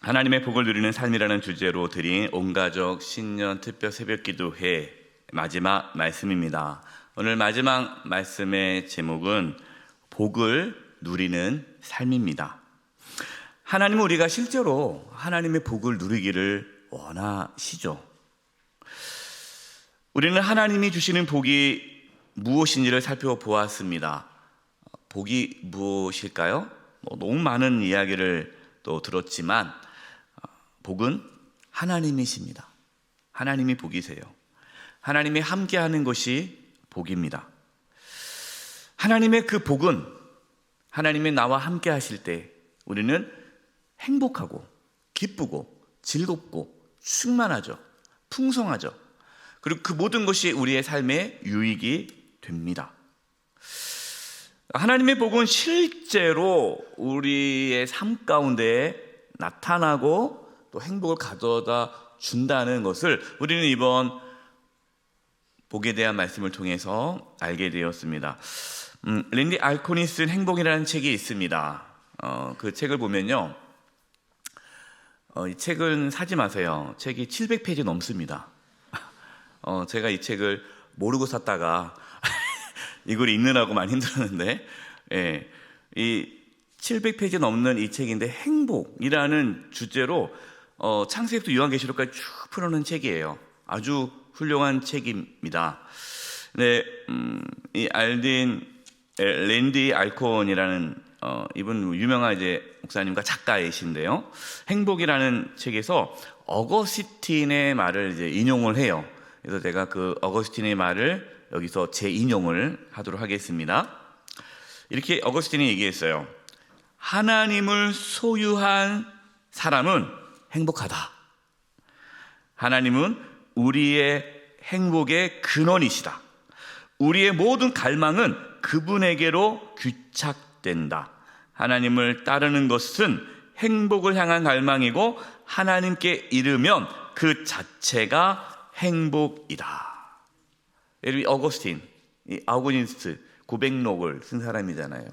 하나님의 복을 누리는 삶이라는 주제로 드린 온가족 신년 특별 새벽기도회 마지막 말씀입니다. 오늘 마지막 말씀의 제목은 복을 누리는 삶입니다. 하나님은 우리가 실제로 하나님의 복을 누리기를 원하시죠. 우리는 하나님이 주시는 복이 무엇인지를 살펴보았습니다. 복이 무엇일까요? 너무 많은 이야기를 또 들었지만 복은 하나님이십니다. 하나님이 복이세요. 하나님이 함께하는 것이 복입니다. 하나님의 그 복은 하나님이 나와 함께 하실 때 우리는 행복하고 기쁘고 즐겁고 충만하죠. 풍성하죠. 그리고 그 모든 것이 우리의 삶에 유익이 됩니다. 하나님의 복은 실제로 우리의 삶 가운데 나타나고 또 행복을 가져다 준다는 것을 우리는 이번 복에 대한 말씀을 통해서 알게 되었습니다. 랜디 알콘이 쓴 행복이라는 책이 있습니다. 그 책을 보면요, 이 책은 사지 마세요. 책이 700페이지 넘습니다. 제가 이 책을 모르고 샀다가 이걸 읽느라고 많이 힘들었는데, 이 700페이지 넘는 이 책인데 행복이라는 주제로 창세기부터 요한계시록까지 쭉 풀어놓은 책이에요. 아주 훌륭한 책입니다. 네, 이 랜디 알콘이라는 이분 유명한 이제 목사님과 작가이신데요. 행복이라는 책에서 어거스틴의 말을 이제 인용을 해요. 그래서 제가 그 어거스틴의 말을 여기서 재인용을 하도록 하겠습니다. 이렇게 어거스틴이 얘기했어요. 하나님을 소유한 사람은 행복하다. 하나님은 우리의 행복의 근원이시다. 우리의 모든 갈망은 그분에게로 귀착된다. 하나님을 따르는 것은 행복을 향한 갈망이고 하나님께 이르면 그 자체가 행복이다. 어거스틴, 이 아우구니스트 고백록을 쓴 사람이잖아요.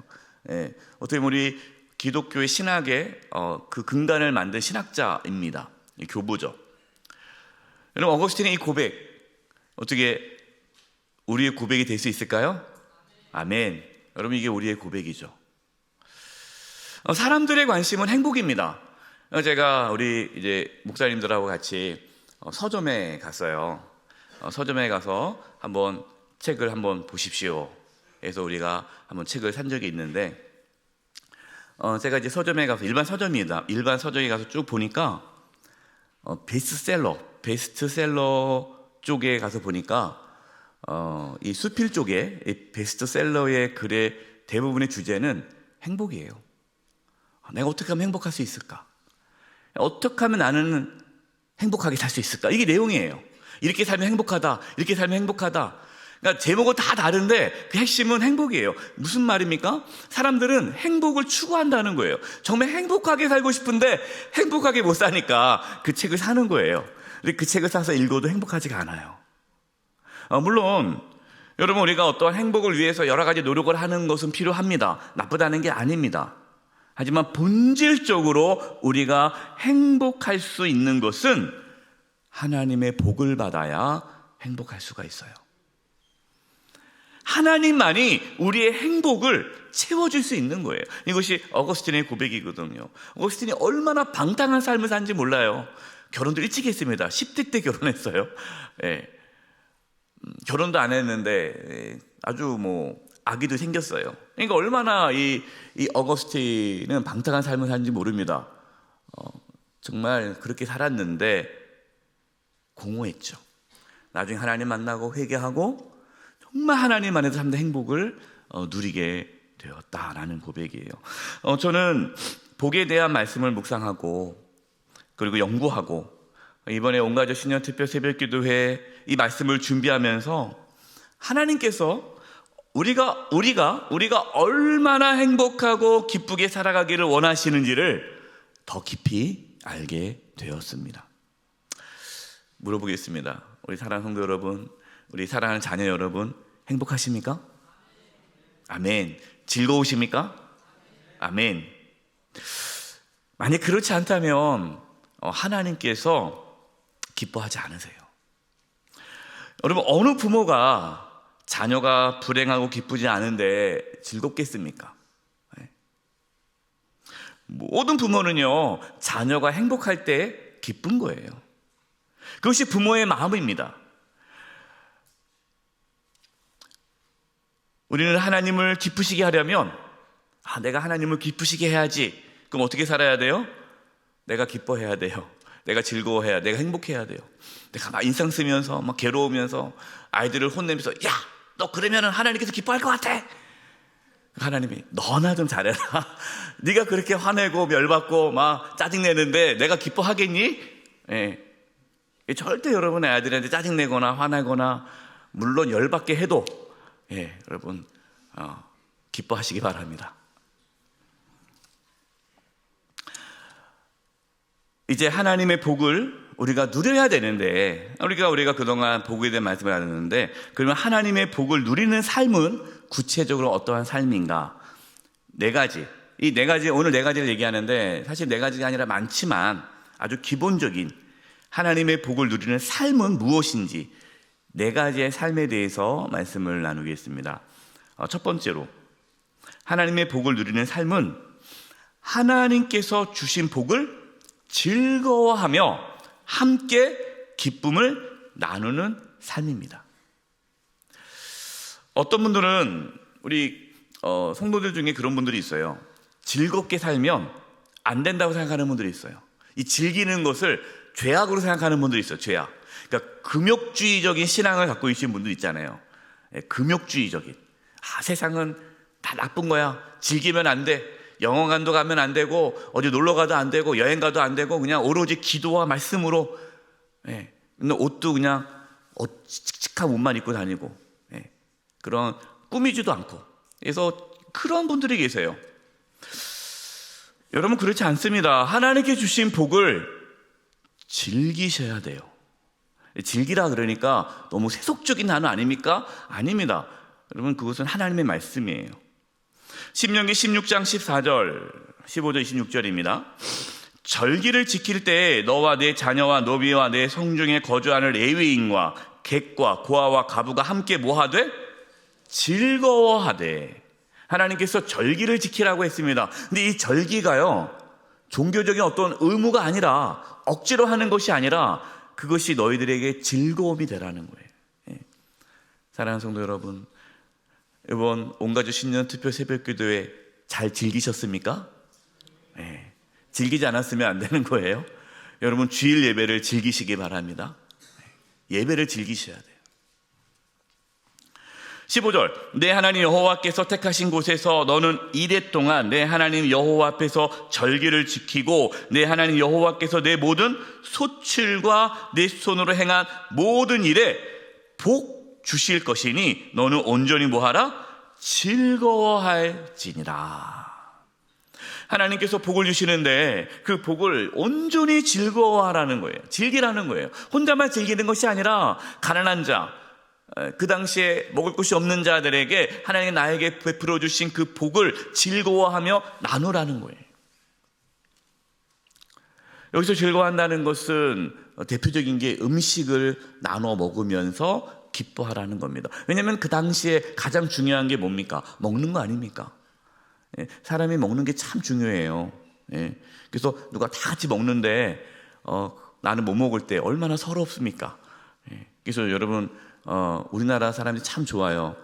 어떻게 보면 우리 기독교의 신학의 그 근간을 만든 신학자입니다. 교부죠. 여러분, 어거스틴의 이 고백 어떻게 우리의 고백이 될 수 있을까요? 아멘. 여러분, 이게 우리의 고백이죠. 사람들의 관심은 행복입니다. 제가 우리 이제 목사님들하고 같이 서점에 갔어요. 서점에 가서 한번 책을 한번 보십시오. 그래서 우리가 한번 책을 산 적이 있는데, 제가 이제 서점에 가서 일반 서점입니다. 일반 서점에 가서 쭉 보니까 베스트셀러 쪽에 가서 보니까 이 수필 쪽에 이 베스트셀러의 글의 대부분의 주제는 행복이에요. 내가 어떻게 하면 행복할 수 있을까? 어떻게 하면 나는 행복하게 살 수 있을까? 이게 내용이에요. 이렇게 살면 행복하다. 이렇게 살면 행복하다. 그러니까 제목은 다 다른데 그 핵심은 행복이에요. 무슨 말입니까? 사람들은 행복을 추구한다는 거예요. 정말 행복하게 살고 싶은데 행복하게 못 사니까 그 책을 사는 거예요. 근데 그 책을 사서 읽어도 행복하지가 않아요. 물론 여러분, 우리가 어떠한 행복을 위해서 여러 가지 노력을 하는 것은 필요합니다. 나쁘다는 게 아닙니다. 하지만 본질적으로 우리가 행복할 수 있는 것은 하나님의 복을 받아야 행복할 수가 있어요. 하나님만이 우리의 행복을 채워줄 수 있는 거예요. 이것이 어거스틴의 고백이거든요. 어거스틴이 얼마나 방탕한 삶을 산지 몰라요. 결혼도 일찍 했습니다. 10대 때 결혼했어요. 결혼도 안 했는데 아주 아기도 생겼어요. 그러니까 얼마나 이 어거스틴은 방탕한 삶을 산지 모릅니다. 정말 그렇게 살았는데 공허했죠. 나중에 하나님 만나고 회개하고 정말 하나님 안에서 삶의 행복을 누리게 되었다라는 고백이에요. 저는 복에 대한 말씀을 묵상하고 그리고 연구하고 이번에 온가족 신년 특별 새벽기도회 이 말씀을 준비하면서 하나님께서 우리가 얼마나 행복하고 기쁘게 살아가기를 원하시는지를 더 깊이 알게 되었습니다. 물어보겠습니다. 우리 사랑하는 성도 여러분, 우리 사랑하는 자녀 여러분, 행복하십니까? 아멘. 즐거우십니까? 아멘. 만약 그렇지 않다면 하나님께서 기뻐하지 않으세요. 여러분, 어느 부모가 자녀가 불행하고 기쁘지 않은데 즐겁겠습니까? 모든 부모는요, 자녀가 행복할 때 기쁜 거예요. 그것이 부모의 마음입니다. 우리는 하나님을 기쁘시게 하려면 내가 하나님을 기쁘시게 해야지. 그럼 어떻게 살아야 돼요? 내가 기뻐해야 돼요. 내가 즐거워해야, 내가 행복해야 돼요. 내가 막 인상 쓰면서 막 괴로우면서 아이들을 혼내면서 야, 너 그러면은 하나님께서 기뻐할 것 같아. 하나님이 너나 좀 잘해라. 네가 그렇게 화내고 열받고 막 짜증내는데 내가 기뻐하겠니? 절대 여러분의 아이들한테 짜증내거나 화내거나 물론 열받게 해도 여러분 기뻐하시기 바랍니다. 이제 하나님의 복을 우리가 누려야 되는데 우리가 그동안 복에 대한 말씀을 나눴는데 그러면 하나님의 복을 누리는 삶은 구체적으로 어떠한 삶인가? 네 가지. 이 네 가지, 오늘 네 가지를 얘기하는데 사실 네 가지가 아니라 많지만 아주 기본적인 하나님의 복을 누리는 삶은 무엇인지 네 가지의 삶에 대해서 말씀을 나누겠습니다. 첫 번째로 하나님의 복을 누리는 삶은 하나님께서 주신 복을 즐거워하며 함께 기쁨을 나누는 삶입니다. 어떤 분들은 우리 성도들 중에 그런 분들이 있어요. 즐겁게 살면 안 된다고 생각하는 분들이 있어요. 이 즐기는 것을 죄악으로 생각하는 분들이 있어요. 죄악. 그러니까 금욕주의적인 신앙을 갖고 계신 분들 있잖아요. 금욕주의적인. 세상은 다 나쁜 거야. 즐기면 안 돼. 영화관도 가면 안 되고 어디 놀러 가도 안 되고 여행 가도 안 되고 그냥 오로지 기도와 말씀으로 옷도 그냥 칙칙한 옷만 입고 다니고 그런 꾸미지도 않고 그래서 그런 분들이 계세요. 여러분 그렇지 않습니다. 하나님께 주신 복을 즐기셔야 돼요. 즐기라 그러니까 너무 세속적인 단어 아닙니까? 아닙니다. 여러분 그것은 하나님의 말씀이에요. 신명기 16장 14절 15절 26절입니다. 절기를 지킬 때에 너와 네 자녀와 노비와 내 성중에 거주하는 레위인과 객과 고아와 가부가 함께 뭐하되? 즐거워하되. 하나님께서 절기를 지키라고 했습니다. 근데 이 절기가요 종교적인 어떤 의무가 아니라 억지로 하는 것이 아니라 그것이 너희들에게 즐거움이 되라는 거예요. 사랑하는 성도 여러분, 이번 온가족 신년 투표 새벽기도회 잘 즐기셨습니까? 즐기지 않았으면 안 되는 거예요. 여러분 주일 예배를 즐기시기 바랍니다. 예배를 즐기셔야 돼요. 15절 내 하나님 여호와께서 택하신 곳에서 너는 이레 동안 내 하나님 여호와 앞에서 절기를 지키고 내 하나님 여호와께서 내 모든 소출과 내 손으로 행한 모든 일에 복 주실 것이니 너는 온전히 뭐하라? 즐거워할지니라. 하나님께서 복을 주시는데 그 복을 온전히 즐거워하라는 거예요. 즐기라는 거예요. 혼자만 즐기는 것이 아니라 가난한 자, 그 당시에 먹을 것이 없는 자들에게 하나님이 나에게 베풀어 주신 그 복을 즐거워하며 나누라는 거예요. 여기서 즐거워한다는 것은 대표적인 게 음식을 나눠 먹으면서 기뻐하라는 겁니다. 왜냐하면 그 당시에 가장 중요한 게 뭡니까? 먹는 거 아닙니까? 사람이 먹는 게 참 중요해요. 그래서 누가 다 같이 먹는데 나는 못 먹을 때 얼마나 서럽습니까? 그래서 여러분 우리나라 사람들이 참 좋아요.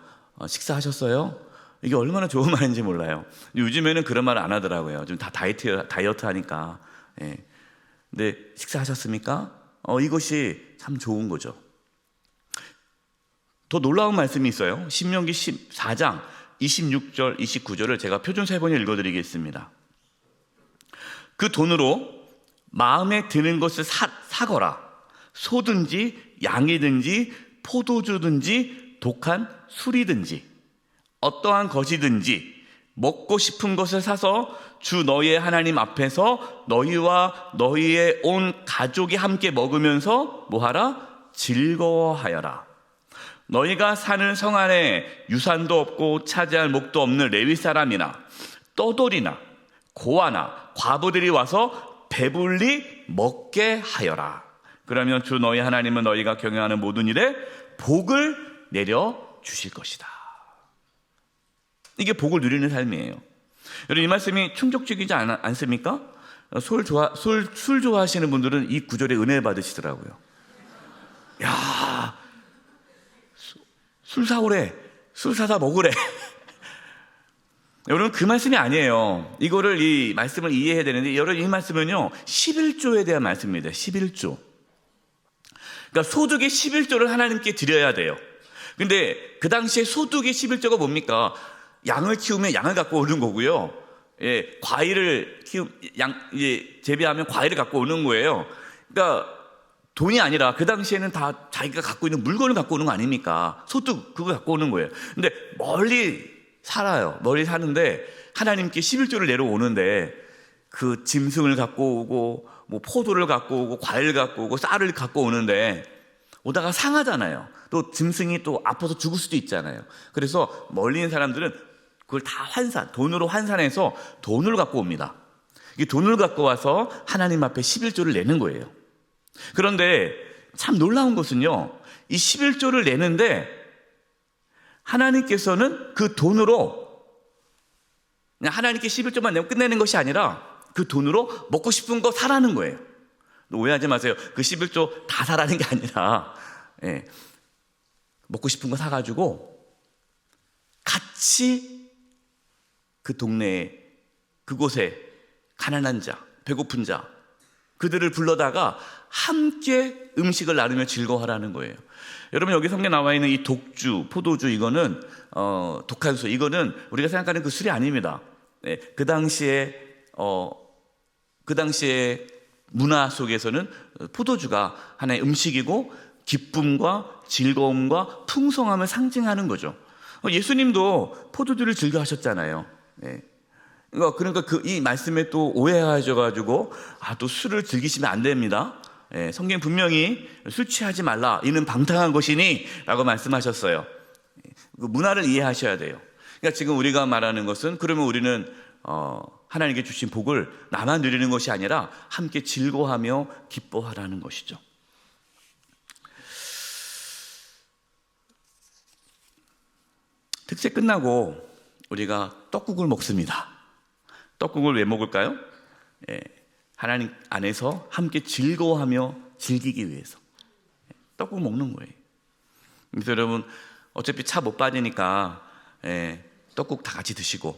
식사하셨어요? 이게 얼마나 좋은 말인지 몰라요. 요즘에는 그런 말 안 하더라고요. 좀 다 다이어트 하니까. 근데 식사하셨습니까? 이것이 참 좋은 거죠. 더 놀라운 말씀이 있어요. 신명기 14장 26절 29절을 제가 표준 세번역 읽어드리겠습니다. 그 돈으로 마음에 드는 것을 사거라. 소든지 양이든지 포도주든지 독한 술이든지 어떠한 것이든지 먹고 싶은 것을 사서 주 너희의 하나님 앞에서 너희와 너희의 온 가족이 함께 먹으면서 뭐하라? 즐거워하여라. 너희가 사는 성 안에 유산도 없고 차지할 목도 없는 레위 사람이나 떠돌이나 고아나 과부들이 와서 배불리 먹게 하여라. 그러면 주 너희 하나님은 너희가 경영하는 모든 일에 복을 내려 주실 것이다. 이게 복을 누리는 삶이에요. 여러분, 이 말씀이 충격적이지 않습니까? 술 좋아하시는 분들은 이 구절에 은혜 받으시더라고요. 야, 술 사오래. 술 사다 먹으래. 여러분, 그 말씀이 아니에요. 이 말씀을 이해해야 되는데, 여러분, 이 말씀은요 11조에 대한 말씀입니다. 11조. 그러니까 소득의 11조를 하나님께 드려야 돼요. 근데 그 당시에 소득의 11조가 뭡니까? 양을 키우면 양을 갖고 오는 거고요. 과일을 재배하면 과일을 갖고 오는 거예요. 그러니까 돈이 아니라 그 당시에는 다 자기가 갖고 있는 물건을 갖고 오는 거 아닙니까? 소득 그거 갖고 오는 거예요. 근데 멀리 살아요. 멀리 사는데 하나님께 11조를 내려오는데 그 짐승을 갖고 오고 뭐 포도를 갖고 오고 과일을 갖고 오고 쌀을 갖고 오는데 오다가 상하잖아요. 또 짐승이 또 아파서 죽을 수도 있잖아요. 그래서 멀리 있는 사람들은 그걸 다 돈으로 환산해서 돈을 갖고 옵니다. 이 돈을 갖고 와서 하나님 앞에 11조를 내는 거예요. 그런데 참 놀라운 것은요, 이 11조를 내는데 하나님께서는 그 돈으로 그냥 하나님께 11조만 내고 끝내는 것이 아니라 그 돈으로 먹고 싶은 거 사라는 거예요. 오해하지 마세요. 그 11조 다 사라는 게 아니라 먹고 싶은 거 사가지고 같이 그 동네에 그곳에 가난한 자, 배고픈 자 그들을 불러다가 함께 음식을 나누며 즐거워하라는 거예요. 여러분, 여기 성경에 나와 있는 이 독주, 포도주, 이거는 독한 술, 이거는 우리가 생각하는 그 술이 아닙니다. 그 당시에 문화 속에서는 포도주가 하나의 음식이고 기쁨과 즐거움과 풍성함을 상징하는 거죠. 예수님도 포도주를 즐겨 하셨잖아요. 그러니까 이 말씀에 또 오해하셔가지고 또 술을 즐기시면 안 됩니다. 성경 분명히 술 취하지 말라, 이는 방탕한 것이니 라고 말씀하셨어요. 그 문화를 이해하셔야 돼요. 그러니까 지금 우리가 말하는 것은, 그러면 우리는 하나님께 주신 복을 나만 누리는 것이 아니라 함께 즐거워하며 기뻐하라는 것이죠. 특세 끝나고 우리가 떡국을 먹습니다. 떡국을 왜 먹을까요? 하나님 안에서 함께 즐거워하며 즐기기 위해서 떡국 먹는 거예요. 그래서 여러분, 어차피 차 못 빠지니까 떡국 다 같이 드시고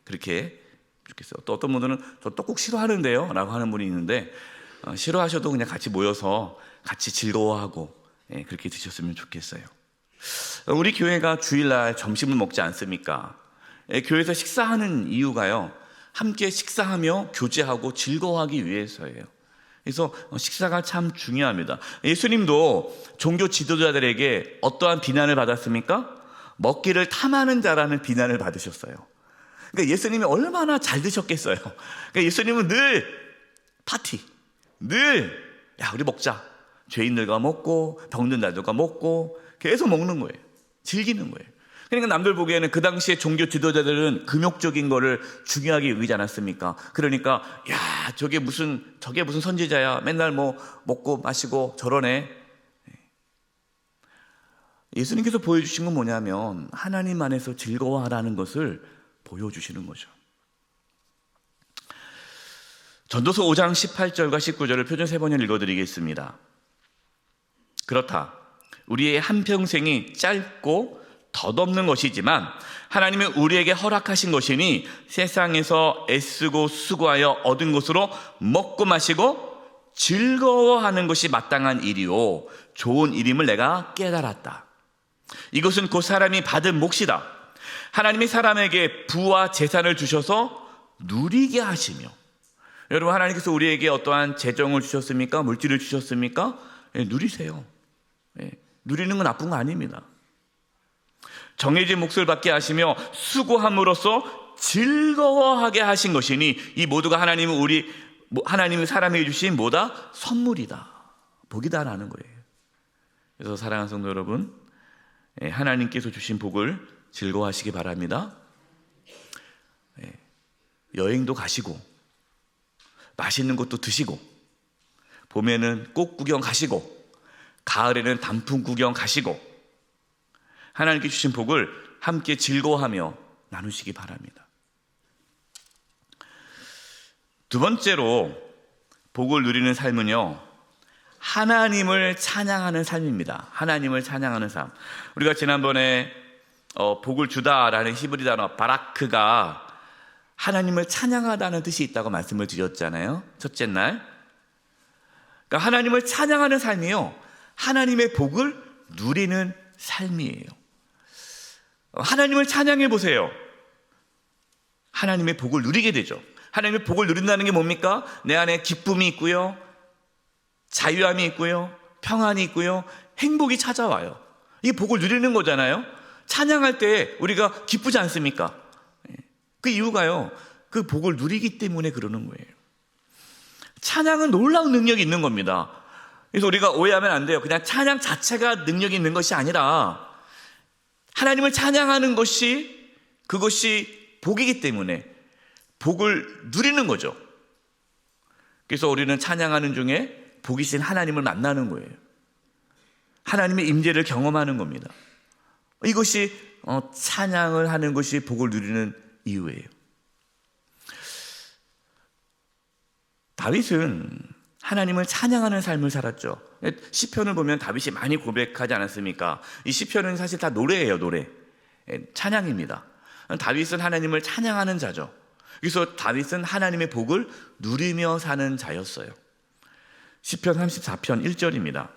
그렇게 좋겠어요. 또 어떤 분들은 저 떡국 싫어하는데요 라고 하는 분이 있는데, 싫어하셔도 그냥 같이 모여서 같이 즐거워하고 그렇게 드셨으면 좋겠어요. 우리 교회가 주일날 점심을 먹지 않습니까? 교회에서 식사하는 이유가요, 함께 식사하며 교제하고 즐거워하기 위해서예요. 그래서 식사가 참 중요합니다. 예수님도 종교 지도자들에게 어떠한 비난을 받았습니까? 먹기를 탐하는 자라는 비난을 받으셨어요. 그러니까 예수님이 얼마나 잘 드셨겠어요. 그러니까 예수님은 늘 파티, 야 우리 먹자. 죄인들과 먹고 병든 자들과 먹고 계속 먹는 거예요. 즐기는 거예요. 그러니까 남들 보기에는 그 당시에 종교 지도자들은 금욕적인 거를 중요하게 여기지 않았습니까? 그러니까 야 저게 무슨 선지자야, 맨날 뭐 먹고 마시고 저러네. 예수님께서 보여주신 건 뭐냐면 하나님 안에서 즐거워하라는 것을 보여주시는 거죠. 전도서 5장 18절과 19절을 표준 3번을 읽어드리겠습니다. 그렇다. 우리의 한평생이 짧고 덧없는 것이지만 하나님은 우리에게 허락하신 것이니 세상에서 애쓰고 수고하여 얻은 것으로 먹고 마시고 즐거워하는 것이 마땅한 일이요 좋은 일임을 내가 깨달았다. 이것은 곧 사람이 받은 몫이다. 하나님이 사람에게 부와 재산을 주셔서 누리게 하시며, 여러분 하나님께서 우리에게 어떠한 재정을 주셨습니까? 물질을 주셨습니까? 누리세요. 누리는 건 나쁜 거 아닙니다. 정해진 몫을 받게 하시며 수고함으로써 즐거워하게 하신 것이니 이 모두가 하나님이 사람에게 주신 뭐다? 선물이다, 복이다라는 거예요. 그래서 사랑하는 성도 여러분, 하나님께서 주신 복을 즐거워하시기 바랍니다. 여행도 가시고 맛있는 것도 드시고 봄에는 꽃 구경 가시고 가을에는 단풍 구경 가시고 하나님께 주신 복을 함께 즐거워하며 나누시기 바랍니다. 두 번째로 복을 누리는 삶은요, 하나님을 찬양하는 삶입니다. 하나님을 찬양하는 삶. 우리가 지난번에 복을 주다라는 히브리 단어 바라크가 하나님을 찬양하다는 뜻이 있다고 말씀을 드렸잖아요. 첫째 날. 그러니까 하나님을 찬양하는 삶이요, 하나님의 복을 누리는 삶이에요. 하나님을 찬양해 보세요. 하나님의 복을 누리게 되죠. 하나님의 복을 누린다는 게 뭡니까? 내 안에 기쁨이 있고요, 자유함이 있고요, 평안이 있고요, 행복이 찾아와요. 이 복을 누리는 거잖아요. 찬양할 때 우리가 기쁘지 않습니까? 그 이유가요, 그 복을 누리기 때문에 그러는 거예요. 찬양은 놀라운 능력이 있는 겁니다. 그래서 우리가 오해하면 안 돼요. 그냥 찬양 자체가 능력이 있는 것이 아니라 하나님을 찬양하는 것이, 그것이 복이기 때문에 복을 누리는 거죠. 그래서 우리는 찬양하는 중에 복이신 하나님을 만나는 거예요. 하나님의 임재를 경험하는 겁니다. 이것이 찬양을 하는 것이 복을 누리는 이유예요. 다윗은 하나님을 찬양하는 삶을 살았죠. 시편을 보면 다윗이 많이 고백하지 않았습니까? 이 시편은 사실 다 노래예요. 노래, 찬양입니다. 다윗은 하나님을 찬양하는 자죠. 그래서 다윗은 하나님의 복을 누리며 사는 자였어요. 시편 34편 1절입니다.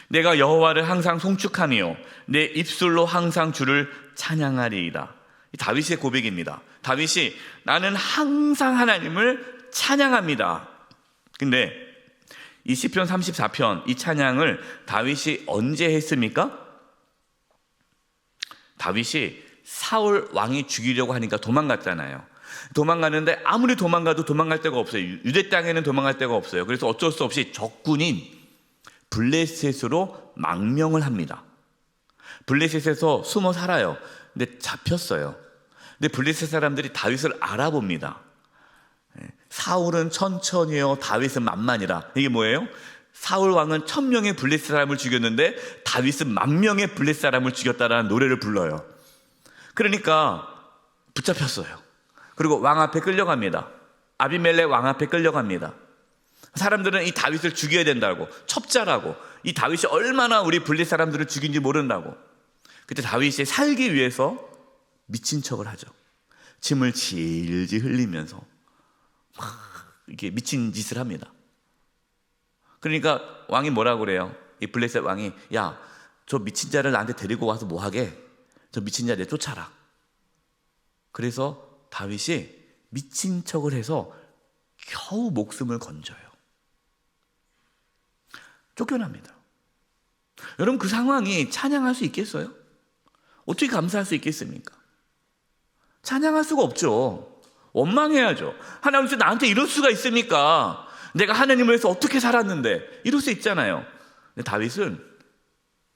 내가 여호와를 항상 송축하며 내 입술로 항상 주를 찬양하리이다. 이 다윗의 고백입니다. 다윗이 나는 항상 하나님을 찬양합니다. 근데 이 시편 34편 이 찬양을 다윗이 언제 했습니까? 다윗이 사울 왕이 죽이려고 하니까 도망갔잖아요. 도망가는데 아무리 도망가도 도망갈 데가 없어요. 유대 땅에는 도망갈 데가 없어요. 그래서 어쩔 수 없이 적군인 블레셋으로 망명을 합니다. 블레셋에서 숨어 살아요. 근데 잡혔어요. 근데 블레셋 사람들이 다윗을 알아봅니다. 사울은 천천히요, 다윗은 만만이라. 이게 뭐예요? 사울 왕은 1000명의 블레셋 사람을 죽였는데 다윗은 10,000명의 블레셋 사람을 죽였다라는 노래를 불러요. 그러니까 붙잡혔어요. 그리고 왕 앞에 끌려갑니다. 아비멜렉 왕 앞에 끌려갑니다. 사람들은 이 다윗을 죽여야 된다고, 첩자라고, 이 다윗이 얼마나 우리 블레셋 사람들을 죽인지 모른다고. 그때 다윗이 살기 위해서 미친 척을 하죠. 침을 질질 흘리면서 막 이렇게 미친 짓을 합니다. 그러니까 왕이 뭐라고 그래요? 이 블레셋 왕이, 야, 저 미친 자를 나한테 데리고 와서 뭐 하게? 저 미친 자 내쫓아라. 그래서 다윗이 미친 척을 해서 겨우 목숨을 건져요. 쫓겨납니다. 여러분, 그 상황이 찬양할 수 있겠어요? 어떻게 감사할 수 있겠습니까? 찬양할 수가 없죠. 원망해야죠. 하나님, 나한테 이럴 수가 있습니까? 내가 하나님을 위해서 어떻게 살았는데, 이럴 수 있잖아요. 근데 다윗은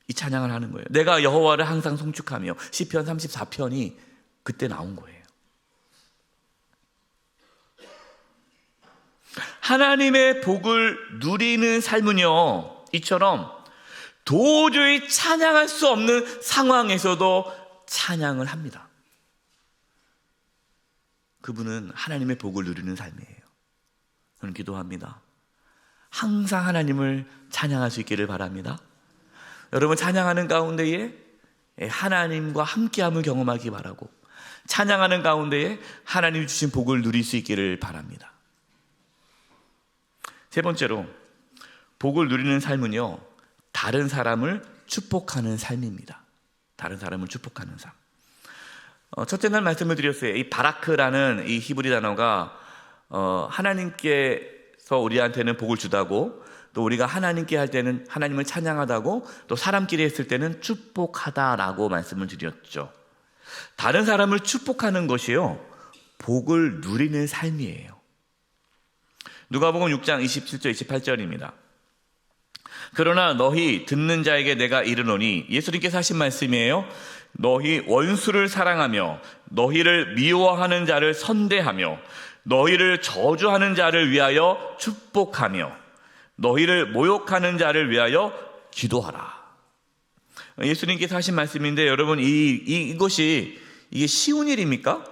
이 찬양을 하는 거예요. 내가 여호와를 항상 송축하며. 시편 34편이 그때 나온 거예요. 하나님의 복을 누리는 삶은요, 이처럼 도저히 찬양할 수 없는 상황에서도 찬양을 합니다. 그분은 하나님의 복을 누리는 삶이에요. 저는 기도합니다. 항상 하나님을 찬양할 수 있기를 바랍니다. 여러분, 찬양하는 가운데에 하나님과 함께함을 경험하기 바라고, 찬양하는 가운데에 하나님이 주신 복을 누릴 수 있기를 바랍니다. 세 번째로, 복을 누리는 삶은요, 다른 사람을 축복하는 삶입니다. 다른 사람을 축복하는 삶. 첫째 날 말씀을 드렸어요. 이 바라크라는 이 히브리 단어가 하나님께서 우리한테는 복을 주다고, 또 우리가 하나님께 할 때는 하나님을 찬양하다고, 또 사람끼리 했을 때는 축복하다라고 말씀을 드렸죠. 다른 사람을 축복하는 것이요, 복을 누리는 삶이에요. 누가복음 6장 27절 28절입니다. 그러나 너희 듣는 자에게 내가 이르노니, 예수님께서 하신 말씀이에요. 너희 원수를 사랑하며 너희를 미워하는 자를 선대하며 너희를 저주하는 자를 위하여 축복하며 너희를 모욕하는 자를 위하여 기도하라. 예수님께서 하신 말씀인데 여러분 이것이 이게 쉬운 일입니까?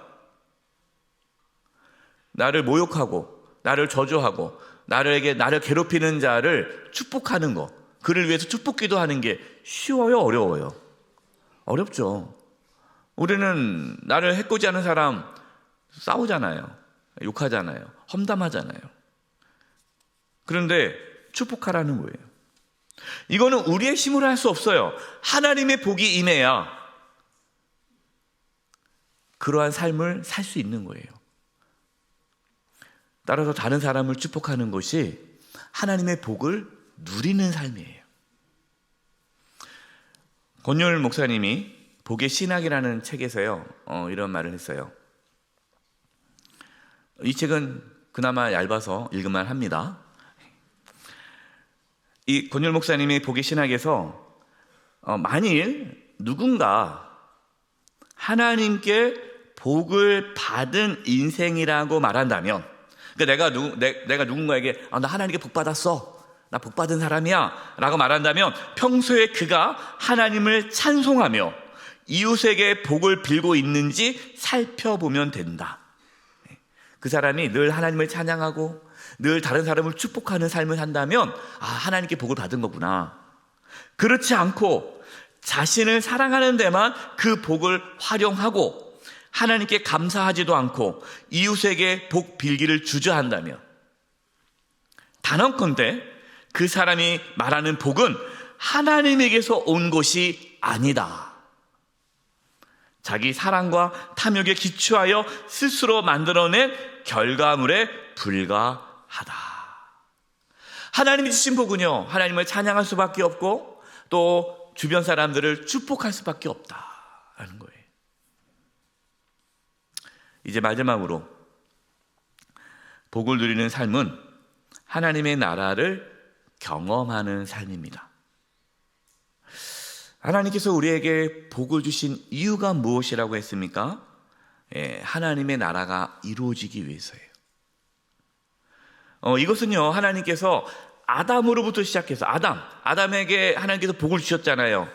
나를 모욕하고 나를 저주하고 나를 괴롭히는 자를 축복하는 것, 그를 위해서 축복 기도하는 게 쉬워요, 어려워요? 어렵죠. 우리는 나를 해코지하는 사람 싸우잖아요, 욕하잖아요, 험담하잖아요. 그런데 축복하라는 거예요. 이거는 우리의 힘으로 할 수 없어요. 하나님의 복이 임해야 그러한 삶을 살 수 있는 거예요. 따라서 다른 사람을 축복하는 것이 하나님의 복을 누리는 삶이에요. 권율 목사님이 복의 신학이라는 책에서요, 이런 말을 했어요. 이 책은 그나마 얇아서 읽을만 합니다. 이 권율 목사님이 복의 신학에서 만일 누군가 하나님께 복을 받은 인생이라고 말한다면, 그러니까 내가 누군가에게 나 하나님께 복 받았어, 나 복 받은 사람이야 라고 말한다면 평소에 그가 하나님을 찬송하며 이웃에게 복을 빌고 있는지 살펴보면 된다. 그 사람이 늘 하나님을 찬양하고 늘 다른 사람을 축복하는 삶을 산다면 하나님께 복을 받은 거구나. 그렇지 않고 자신을 사랑하는 데만 그 복을 활용하고 하나님께 감사하지도 않고 이웃에게 복 빌기를 주저한다면, 단언컨대 그 사람이 말하는 복은 하나님에게서 온 것이 아니다. 자기 사랑과 탐욕에 기초하여 스스로 만들어낸 결과물에 불과하다. 하나님이 주신 복은요, 하나님을 찬양할 수밖에 없고 또 주변 사람들을 축복할 수밖에 없다라는 거예요. 이제 마지막으로 복을 누리는 삶은 하나님의 나라를 경험하는 삶입니다. 하나님께서 우리에게 복을 주신 이유가 무엇이라고 했습니까? 하나님의 나라가 이루어지기 위해서예요. 이것은요, 하나님께서 아담으로부터 시작해서 아담에게 하나님께서 복을 주셨잖아요.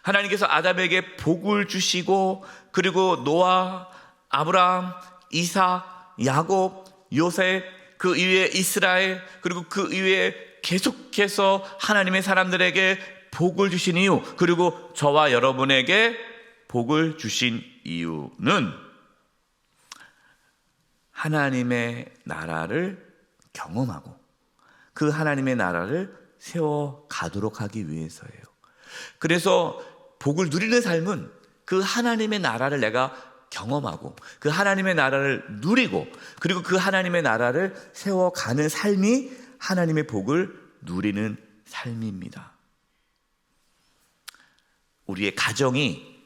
하나님께서 아담에게 복을 주시고, 그리고 노아, 아브라함, 이삭, 야곱, 요셉, 그 이후에 이스라엘, 그리고 그 이후에 계속해서 하나님의 사람들에게 복을 주신 이유, 그리고 저와 여러분에게 복을 주신 이유는 하나님의 나라를 경험하고 그 하나님의 나라를 세워가도록 하기 위해서예요. 그래서 복을 누리는 삶은 그 하나님의 나라를 내가 경험하고 그 하나님의 나라를 누리고 그리고 그 하나님의 나라를 세워가는 삶이 하나님의 복을 누리는 삶입니다. 우리의 가정이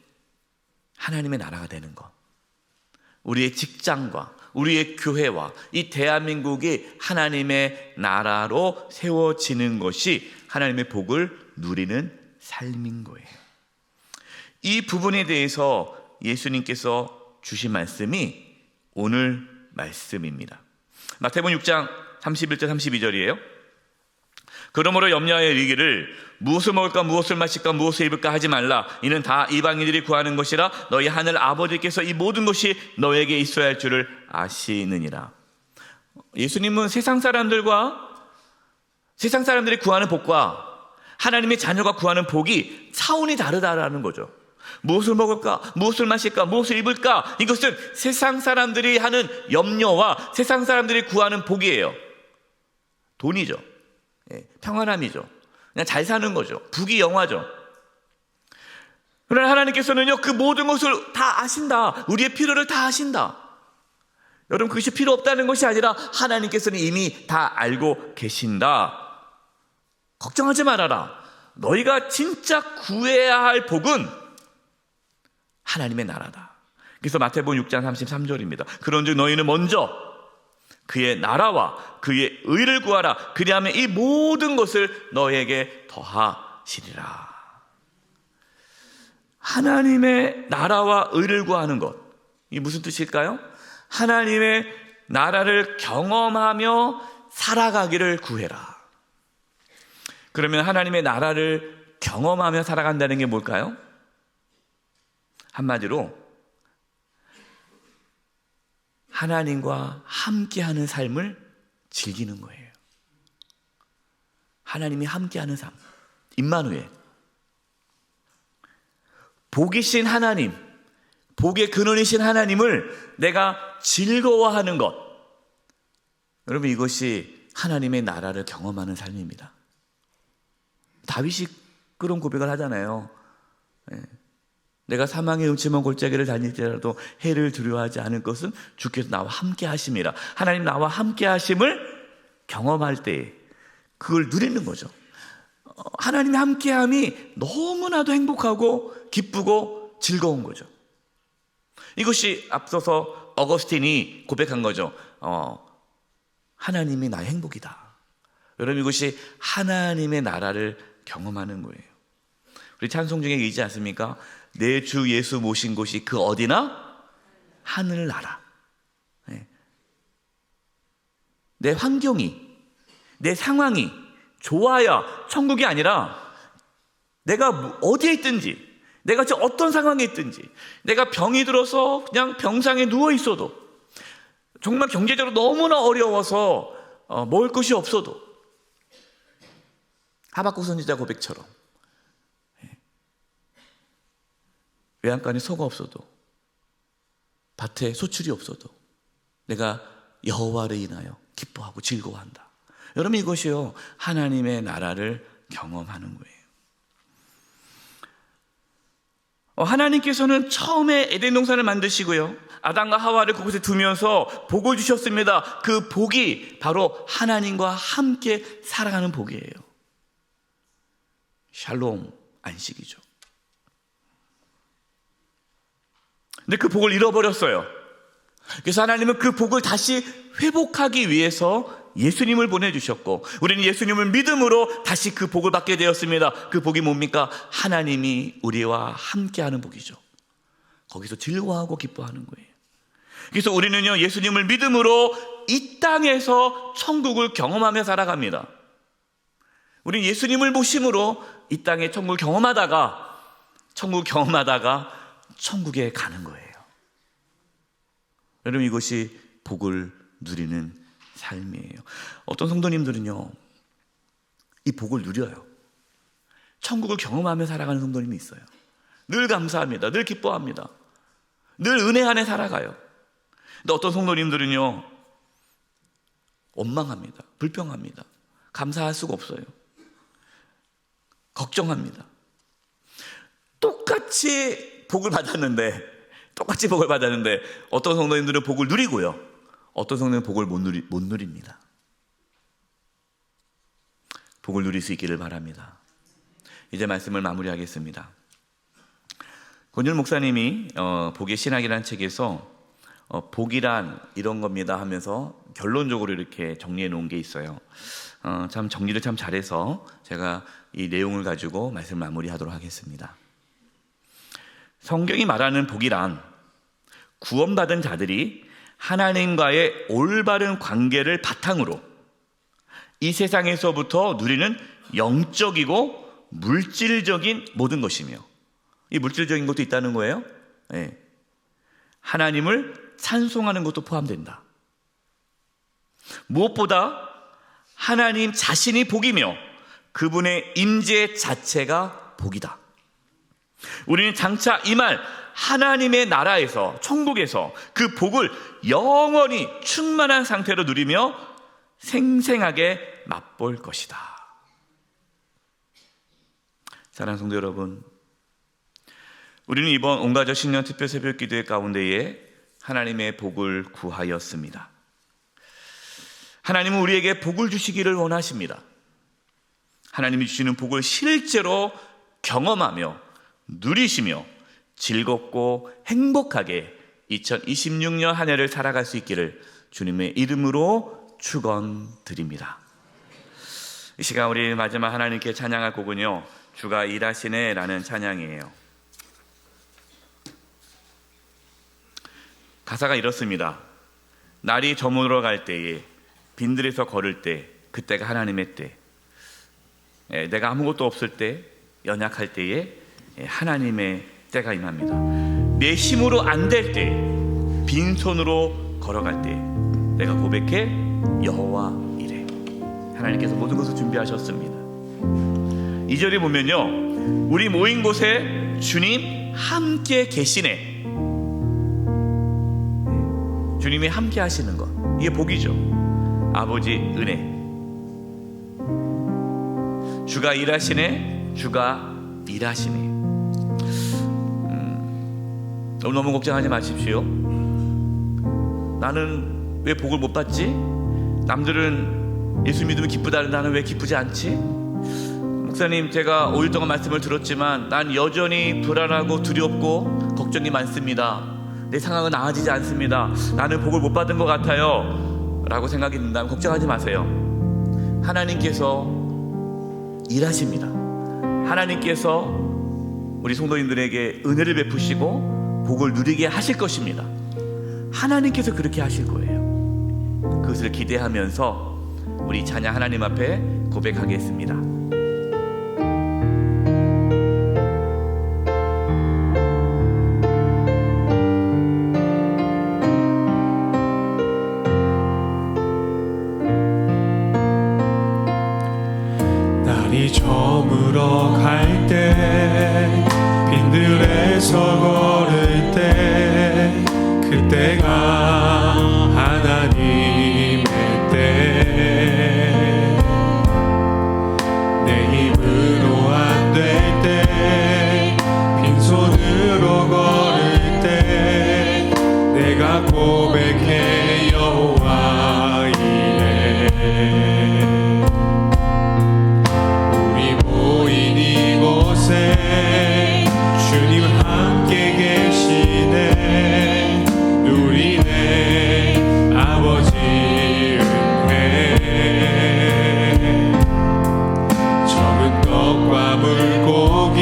하나님의 나라가 되는 것, 우리의 직장과 우리의 교회와 이 대한민국이 하나님의 나라로 세워지는 것이 하나님의 복을 누리는 삶인 거예요. 이 부분에 대해서 예수님께서 주신 말씀이 오늘 말씀입니다. 마태복음 6장 31절 32절이에요. 그러므로 염려하여 이르기를 무엇을 먹을까 무엇을 마실까 무엇을 입을까 하지 말라. 이는 다 이방인들이 구하는 것이라. 너희 하늘 아버지께서 이 모든 것이 너에게 있어야 할 줄을 아시느니라. 예수님은 세상 사람들이 구하는 복과 하나님의 자녀가 구하는 복이 차원이 다르다라는 거죠. 무엇을 먹을까? 무엇을 마실까? 무엇을 입을까? 이것은 세상 사람들이 하는 염려와 세상 사람들이 구하는 복이에요. 돈이죠. 평안함이죠. 그냥 잘 사는 거죠. 부귀영화죠. 그러나 하나님께서는요, 그 모든 것을 다 아신다. 우리의 필요를 다 아신다. 여러분, 그것이 필요 없다는 것이 아니라 하나님께서는 이미 다 알고 계신다. 걱정하지 말아라. 너희가 진짜 구해야 할 복은 하나님의 나라다. 그래서 마태복음 6장 33절입니다. 그런즉 너희는 먼저 그의 나라와 그의 의를 구하라. 그리하면 이 모든 것을 너희에게 더하시리라. 하나님의 나라와 의를 구하는 것. 이게 무슨 뜻일까요? 하나님의 나라를 경험하며 살아가기를 구해라. 그러면 하나님의 나라를 경험하며 살아간다는 게 뭘까요? 한마디로 하나님과 함께하는 삶을 즐기는 거예요. 하나님이 함께하는 삶, 임마누엘. 복이신 하나님, 복의 근원이신 하나님을 내가 즐거워하는 것. 여러분, 이것이 하나님의 나라를 경험하는 삶입니다. 다윗이 그런 고백을 하잖아요. 내가 사망의 음침한 골짜기를 다닐지라도 해를 두려워하지 않을 것은 주께서 나와 함께 하심이라. 하나님 나와 함께 하심을 경험할 때 그걸 누리는 거죠. 하나님의 함께함이 너무나도 행복하고 기쁘고 즐거운 거죠. 이것이 앞서서 어거스틴이 고백한 거죠. 하나님이 나의 행복이다. 여러분, 이것이 하나님의 나라를 경험하는 거예요. 우리 찬송 중에 있지 않습니까? 내 주 예수 모신 곳이 그 어디나 하늘나라. 내 환경이, 내 상황이 좋아야 천국이 아니라 내가 어디에 있든지, 내가 어떤 상황에 있든지, 내가 병이 들어서 그냥 병상에 누워 있어도, 정말 경제적으로 너무나 어려워서 먹을 것이 없어도, 하박국 선지자 고백처럼 외양간에 소가 없어도, 밭에 소출이 없어도 내가 여호와를 인하여 기뻐하고 즐거워한다. 여러분, 이것이요 하나님의 나라를 경험하는 거예요. 하나님께서는 처음에 에덴 동산을 만드시고요, 아담과 하와를 그곳에 두면서 복을 주셨습니다. 그 복이 바로 하나님과 함께 살아가는 복이에요. 샬롬, 안식이죠. 근데 그 복을 잃어버렸어요. 그래서 하나님은 그 복을 다시 회복하기 위해서 예수님을 보내주셨고, 우리는 예수님을 믿음으로 다시 그 복을 받게 되었습니다. 그 복이 뭡니까? 하나님이 우리와 함께하는 복이죠. 거기서 즐거워하고 기뻐하는 거예요. 그래서 우리는요, 예수님을 믿음으로 이 땅에서 천국을 경험하며 살아갑니다. 우리는 예수님을 모심으로 이 땅에 천국을 경험하다가 천국에 가는 거예요. 여러분, 이것이 복을 누리는 삶이에요. 어떤 성도님들은요, 이 복을 누려요. 천국을 경험하며 살아가는 성도님이 있어요. 늘 감사합니다. 늘 기뻐합니다. 늘 은혜 안에 살아가요. 근데 어떤 성도님들은요, 원망합니다. 불평합니다. 감사할 수가 없어요. 걱정합니다. 똑같이 복을 받았는데 어떤 성도님들은 복을 누리고요, 어떤 성도님은 복을 못 누립니다. 복을 누릴 수 있기를 바랍니다. 이제 말씀을 마무리하겠습니다. 권율 목사님이 복의 신학이라는 책에서 복이란 이런 겁니다 하면서 결론적으로 이렇게 정리해 놓은 게 있어요. 참 정리를 참 잘해서 제가 이 내용을 가지고 말씀을 마무리하도록 하겠습니다. 성경이 말하는 복이란 구원받은 자들이 하나님과의 올바른 관계를 바탕으로 이 세상에서부터 누리는 영적이고 물질적인 모든 것이며, 이 물질적인 것도 있다는 거예요. 네. 하나님을 찬송하는 것도 포함된다. 무엇보다 하나님 자신이 복이며 그분의 임재 자체가 복이다. 우리는 장차 임할 하나님의 나라에서, 천국에서 그 복을 영원히 충만한 상태로 누리며 생생하게 맛볼 것이다. 사랑하는 성도 여러분, 우리는 이번 온가족 신년 특별 새벽 기도회 가운데에 하나님의 복을 구하였습니다. 하나님은 우리에게 복을 주시기를 원하십니다. 하나님이 주시는 복을 실제로 경험하며 누리시며 즐겁고 행복하게 2026년 한 해를 살아갈 수 있기를 주님의 이름으로 축원드립니다. 이 시간 우리 마지막 하나님께 찬양할 곡은요, 주가 일하시네 라는 찬양이에요. 가사가 이렇습니다. 날이 저물어 갈 때에, 빈들에서 걸을 때, 그때가 하나님의 때. 내가 아무것도 없을 때, 연약할 때에 하나님의 때가 임합니다. 내 힘으로 안 될 때, 빈손으로 걸어갈 때 내가 고백해, 여호와 이래. 하나님께서 모든 것을 준비하셨습니다. 2절에 보면요, 우리 모인 곳에 주님 함께 계시네. 주님이 함께 하시는 것, 이게 복이죠. 아버지 은혜. 주가 일하시네, 주가 일하시네. 너무 걱정하지 마십시오. 나는 왜 복을 못 받지? 남들은 예수 믿으면 기쁘다는 나는 왜 기쁘지 않지? 목사님, 제가 5일 동안 말씀을 들었지만 난 여전히 불안하고 두렵고 걱정이 많습니다. 내 상황은 나아지지 않습니다. 나는 복을 못 받은 것 같아요 라고 생각이 든다면 걱정하지 마세요. 하나님께서 일하십니다. 하나님께서 우리 성도님들에게 은혜를 베푸시고 복을 누리게 하실 것입니다. 하나님께서 그렇게 하실 거예요. 그것을 기대하면서 우리 찬양 하나님 앞에 고백하겠습니다. 날이 저물어 갈 때, 빈들에서 걸을 때, 그때가 하나님의 때. 내 힘으로 안 될 때, 빈손으로 걸을 때, 내가 고백해, 여호와 이래. 우리 모인 이곳에 주님 함께 계시네. 누리네 아버지 은혜. 적은 떡과 물고기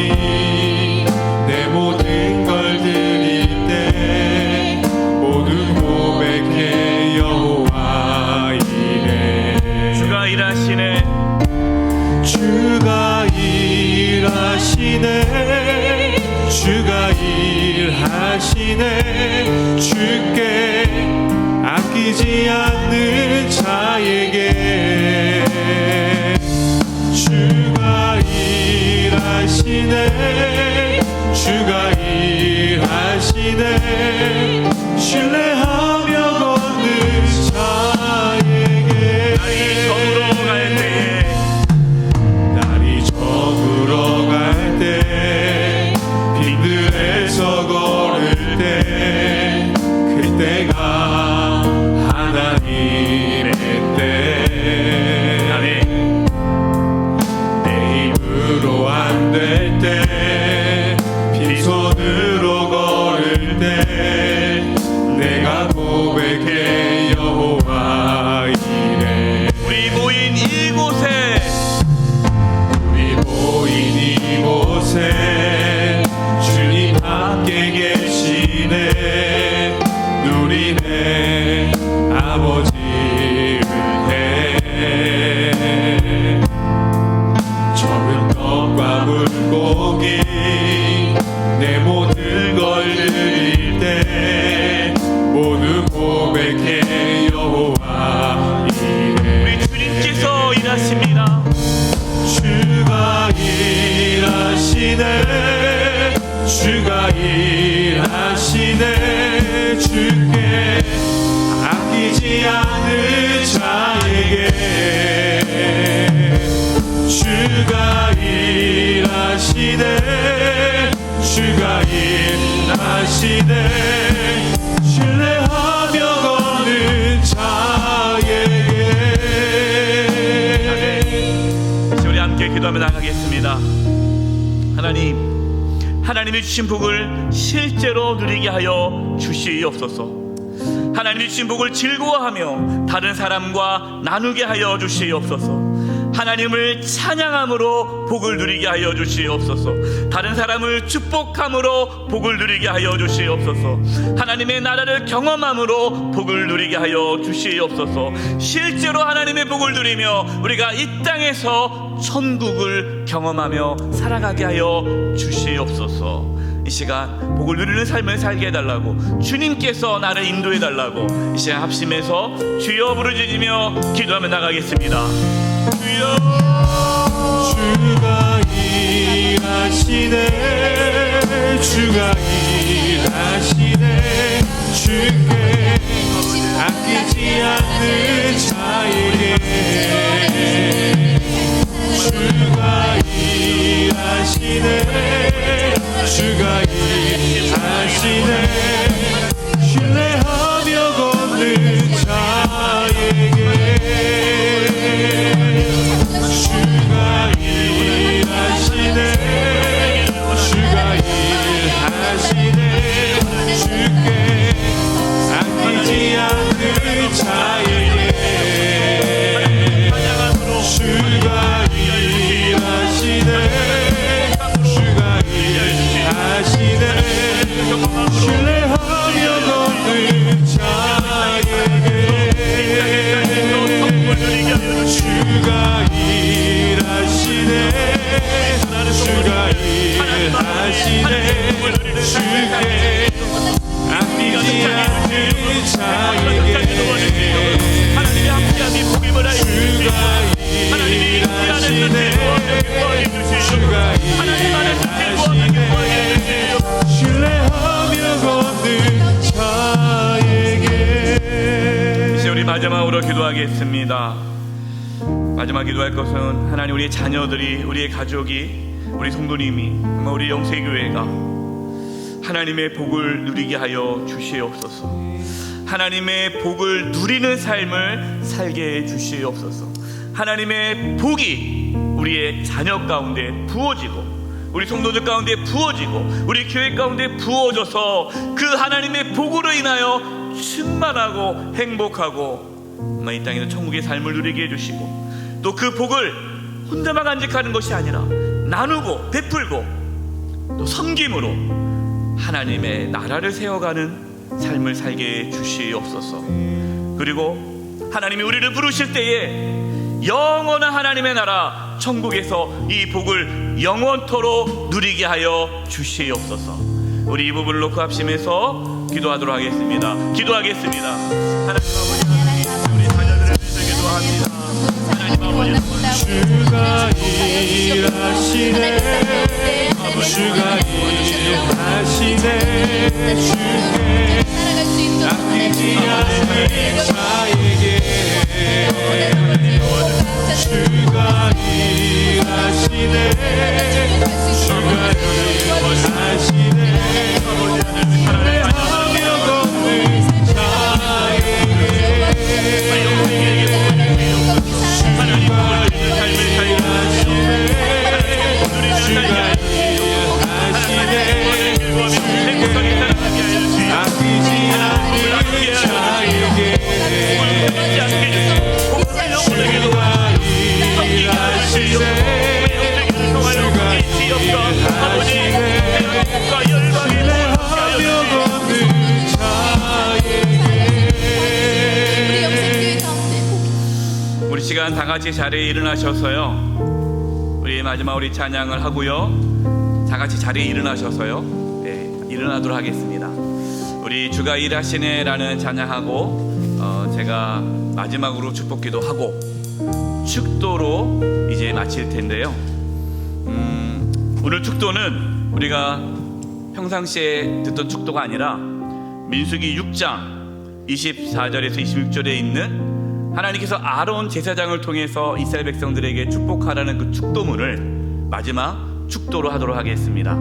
내 모든 걸 드릴 때, 모두 고백해, 여호와 이래. 주가 일하시네, 주가 일하시네, 주가 일하시네. 주께 아끼지 않는 자에게. 주가 일하시네, 주가 일하시네. 신뢰하며 걷는 자에게. 날이 저물어 갈 때에, 날이 저물어 갈 때, 빈들에서 걸을 때, 그때가 하나님의 때. 아멘. 내 힘으로 안 될 때, 빈손으로 걸을 때, 내가 고백해, 여호와 이래. 우리 모인 이곳에, 우리 모인 이곳에 주님 함께 계시네. 누리네 아버지 은혜. 적은 떡과 물고기 내 모든 걸 드릴 때, 모두 고백해, 여호와 이래. 우리 주님께서 일하십니다. 주가 일하시네, 주가 일하시네. 주께 아끼지 않는 자에게. 주가 일하시네, 주가 일하시네. 신뢰하며 걷는 자에게. 우리 함께 기도하며 나가겠습니다. 하나님이 주신 복을 실제로 누리게 하여 주시옵소서. 하나님이 주신 복을 즐거워하며 다른 사람과 나누게 하여 주시옵소서. 하나님을 찬양함으로 복을 누리게 하여 주시옵소서. 다른 사람을 축복함으로 복을 누리게 하여 주시옵소서. 하나님의 나라를 경험함으로 복을 누리게 하여 주시옵소서. 실제로 하나님의 복을 누리며 우리가 이 땅에서 천국을 경험하며 살아가게 하여 주시옵소서. 이 시간 복을 누리는 삶을 살게 해달라고, 주님께서 나를 인도해 달라고 이 시간 합심해서 주여 부르짖으며 기도하며 나가겠습니다. 주여. 주가 일하시네, 주가 일하시네. 주께 아끼지 않는 자에게 주가 일하시네, 주가 일하시네. 신뢰하며 걷는 자에게 주가 일하시네, 주가 일하시네. 주께 아끼지 않는 자에게 주가 일하시네, 주가 일하시네. 신뢰하며 걷는 자에게 주가 일하시네, 주가 일하시네. 주께 아끼지 않는 자에게 하나님의 함께함이 복임을 하여 주시옵소서. 하나님이 일하시네, 주가 일하시네. 신뢰하며 걷는 자에게. 이제 우리 마지막으로 기도하겠습니다. 마지막 기도할 것은 하나님, 우리의 자녀들이, 우리의 가족이, 우리 성도님이, 우리 영세교회가 하나님의 복을 누리게 하여 주시옵소서. 하나님의 복을 누리는 삶을 살게 해 주시옵소서. 하나님의 복이 우리의 자녀 가운데 부어지고, 우리 성도들 가운데 부어지고, 우리 교회 가운데 부어져서 그 하나님의 복으로 인하여 충만하고 행복하고 이 땅에서 천국의 삶을 누리게 해주시고, 또 그 복을 혼자만 간직하는 것이 아니라 나누고 베풀고 또 섬김으로 하나님의 나라를 세워가는 삶을 살게 해주시옵소서. 그리고 하나님이 우리를 부르실 때에 영원한 하나님의 나라 천국에서 이 복을 영원토록 누리게 하여 주시옵소서. 우리 이 부분을 놓고 합심해서 기도하도록 하겠습니다. 기도하겠습니다. 하나님 아버지, 우리 자녀들을 위해서 기도합니다. 하나님 아버지, 주가 일하시네, 주가 일하시네. 주께 아끼지 않는 자에게 주가 일하시네, 주가 일하시네. 신뢰하며 걷는 자에게 시간 다 같이 자리에 일어나셔서요, 우리 마지막 우리 찬양을 하고요, 다 같이 자리에 일어나셔서요, 일어나도록 하겠습니다. 우리 주가 일하시네라는 찬양하고 제가 마지막으로 축복기도 하고 축도로 이제 마칠 텐데요. 오늘 축도는 우리가 평상시에 듣던 축도가 아니라 민수기 6장 24절에서 26절에 있는 하나님께서 아론 제사장을 통해서 이스라엘 백성들에게 축복하라는 그 축도문을 마지막 축도로 하도록 하겠습니다.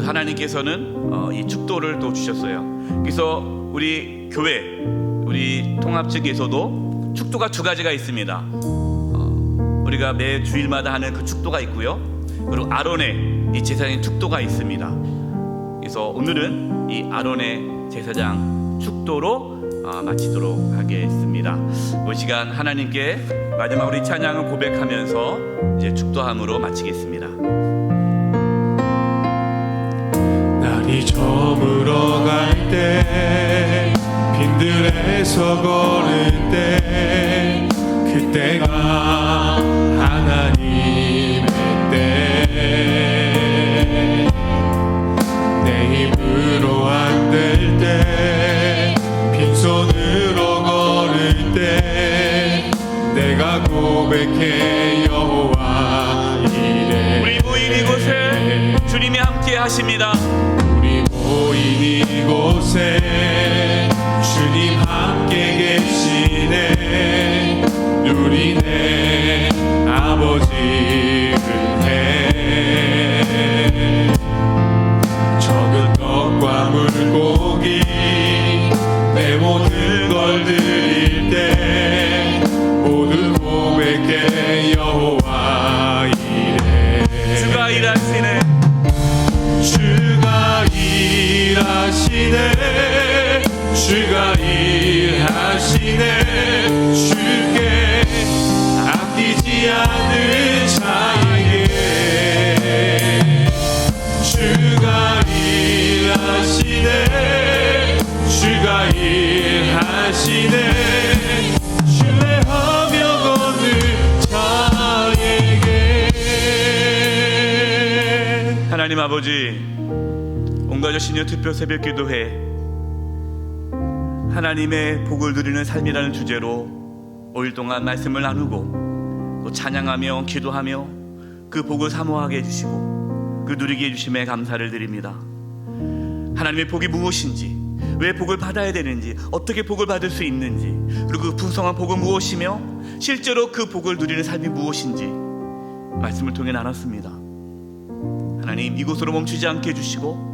하나님께서는 이 축도를 또 주셨어요. 그래서 우리 교회, 우리 통합 측에서도 축도가 두 가지가 있습니다. 우리가 매 주일마다 하는 그 축도가 있고요, 그리고 아론의 이 제사장의 축도가 있습니다. 그래서 오늘은 이 아론의 제사장 축도로 마치도록 하겠습니다. 이 시간 하나님께 마지막으로 이 찬양을 고백하면서 이제 축도함으로 마치겠습니다. 날이 저물어 갈 때 빈들에서 걸을 때 그때가 하나님의 때 내 힘으로 안 될 때 빈손으로 걸을 때 내가 고백해 여호와 이래. 우리 모인 이곳에 주님이 함께 하십니다. 우리 모인 이곳에 주님 함께 계시네. 누리네 아버지 은혜. 적은 떡과 물고기 내 모든 걸 드릴 때 모두 고백해 여호와 이래. 주가 일하시네. 주가 일하시네. 주가 일하시네. 주께 아끼지 않는 자에게 주가 일하시네. 주가 일하시네. 신뢰하며 걷는 자에게. 하나님 아버지, 온가족 신년 투표 새벽 기도회 하나님의 복을 누리는 삶이라는 주제로 5일 동안 말씀을 나누고 또 찬양하며 기도하며 그 복을 사모하게 해주시고 그 누리게 해주심에 감사를 드립니다. 하나님의 복이 무엇인지, 왜 복을 받아야 되는지, 어떻게 복을 받을 수 있는지, 그리고 그 풍성한 복은 무엇이며 실제로 그 복을 누리는 삶이 무엇인지 말씀을 통해 나눴습니다. 하나님, 이곳으로 멈추지 않게 해주시고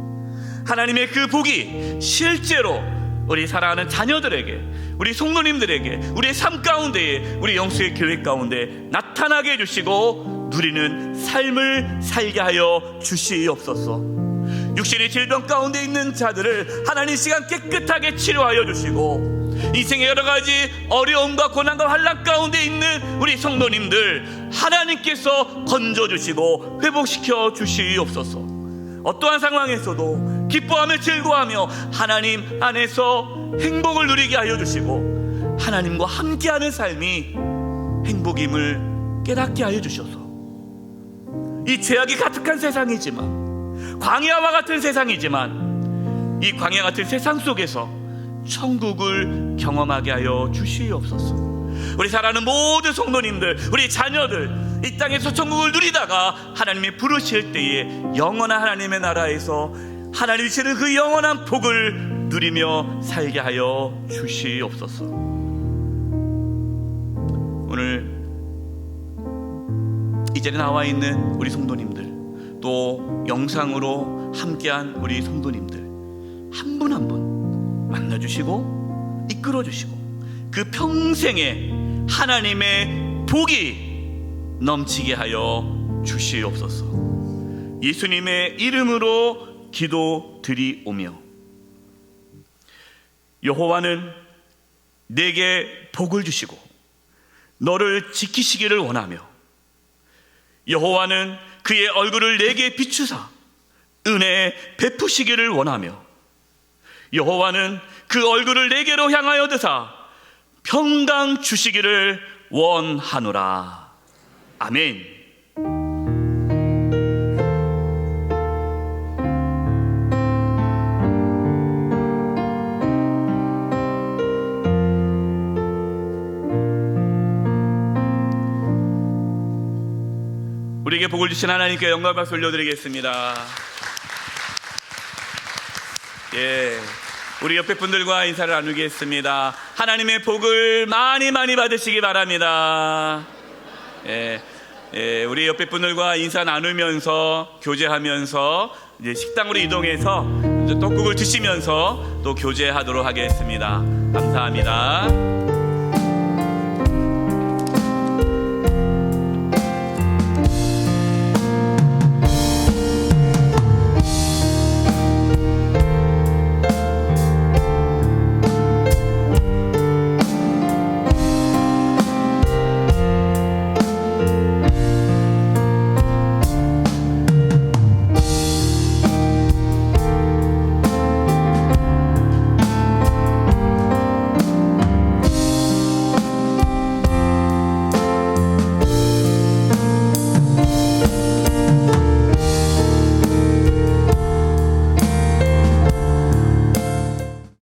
하나님의 그 복이 실제로 우리 사랑하는 자녀들에게, 우리 성도님들에게, 우리의 삶 가운데에, 우리 영수의 교회 가운데 나타나게 해주시고 누리는 삶을 살게 하여 주시옵소서. 육신의 질병 가운데 있는 자들을 하나님 시간 깨끗하게 치료하여 주시고 인생의 여러 가지 어려움과 고난과 환난 가운데 있는 우리 성도님들 하나님께서 건져주시고 회복시켜 주시옵소서. 어떠한 상황에서도 기뻐하며 즐거워하며 하나님 안에서 행복을 누리게 하여 주시고 하나님과 함께하는 삶이 행복임을 깨닫게 하여 주셔서 이 죄악이 가득한 세상이지만, 광야와 같은 세상이지만, 이 광야 같은 세상 속에서 천국을 경험하게 하여 주시옵소서. 우리 사랑하는 모든 성도님들, 우리 자녀들 이 땅에서 천국을 누리다가 하나님이 부르실 때에 영원한 하나님의 나라에서 하나님이 주시는 그 영원한 복을 누리며 살게 하여 주시옵소서. 오늘 이 자리에 나와 있는 우리 성도님들, 또 영상으로 함께한 우리 성도님들 한 분 한 분 만나주시고 이끌어주시고 그 평생에 하나님의 복이 넘치게 하여 주시옵소서. 예수님의 이름으로 기도드리오며, 여호와는 내게 복을 주시고 너를 지키시기를 원하며, 여호와는 그의 얼굴을 내게 비추사 은혜 베푸시기를 원하며, 여호와는 그 얼굴을 내게로 향하여 드사 평강 주시기를 원하노라. 아멘. 우리에게 복을 주신 하나님께 영광 박수 올려드리겠습니다. 우리 옆에 분들과 인사를 나누겠습니다. 하나님의 복을 많이 많이 받으시기 바랍니다. 우리 옆에 분들과 인사 나누면서 교제하면서 이제 식당으로 이동해서 떡국을 드시면서 또 교제하도록 하겠습니다. 감사합니다.